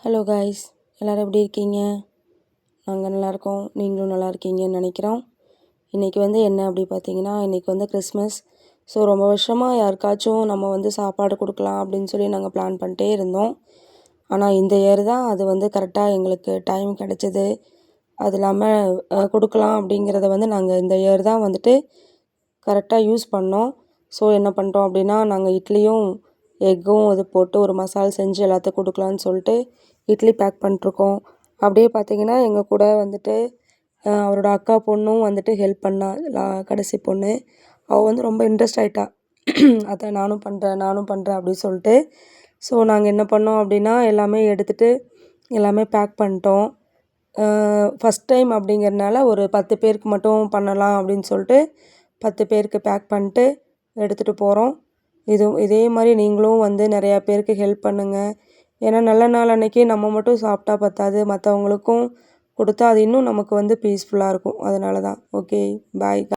Hello guys, எல்லோரும் எப்படி இருக்கீங்க? நாங்கள் நல்லாயிருக்கோம், நீங்களும் நல்லா இருக்கீங்கன்னு நினைக்கிறோம். இன்றைக்கி என்ன அப்படி பார்த்தீங்கன்னா, இன்றைக்கி கிறிஸ்மஸ். ஸோ ரொம்ப வருஷமாக யாருக்காச்சும் நம்ம சாப்பாடு கொடுக்கலாம் அப்படின்னு சொல்லி நாங்கள் பிளான் பண்ணிட்டே இருந்தோம். ஆனால் இந்த இயர் தான் அது கரெக்டாக எங்களுக்கு டைம் கிடச்சிது. அது இல்லாமல் கொடுக்கலாம் அப்படிங்கிறத நாங்கள் இந்த இயர் தான் கரெக்டாக யூஸ் பண்ணோம். ஸோ என்ன பண்ணிட்டோம் அப்படின்னா, நாங்கள் இட்லியும் எக்கும் இது போட்டு ஒரு மசாலா செஞ்சு எல்லாத்துக்கும் கொடுக்கலான்னு சொல்லிட்டு இட்லி பேக் பண்ணிட்ருக்கோம். அப்படியே பார்த்தீங்கன்னா எங்கள் கூட அவரோட அக்கா பொண்ணும் ஹெல்ப் பண்ணா. கடைசி பொண்ணு அவள் ரொம்ப இன்ட்ரெஸ்ட் ஆகிட்டா. அதை நானும் பண்ணுறேன் அப்படின்னு சொல்லிட்டு. ஸோ நாங்கள் என்ன பண்ணோம் அப்படின்னா எல்லாமே எடுத்துகிட்டு எல்லாமே பேக் பண்ணிட்டோம். ஃபஸ்ட் டைம் அப்படிங்கிறனால ஒரு 10 பேருக்கு மட்டும் பண்ணலாம் அப்படின்னு சொல்லிட்டு 10 பேருக்கு பேக் பண்ணிட்டு எடுத்துகிட்டு போகிறோம். இதே மாதிரி நீங்களும் நிறையா பேருக்கு ஹெல்ப் பண்ணுங்கள். ஏன்னா நல்ல நாள் அன்றைக்கி நம்ம மட்டும் சாப்பிட்டா பத்தாது, மற்றவங்களுக்கும் கொடுத்தா அது இன்னும் நமக்கு பீஸ்ஃபுல்லாக இருக்கும். அதனால தான். ஓகே, பாய்.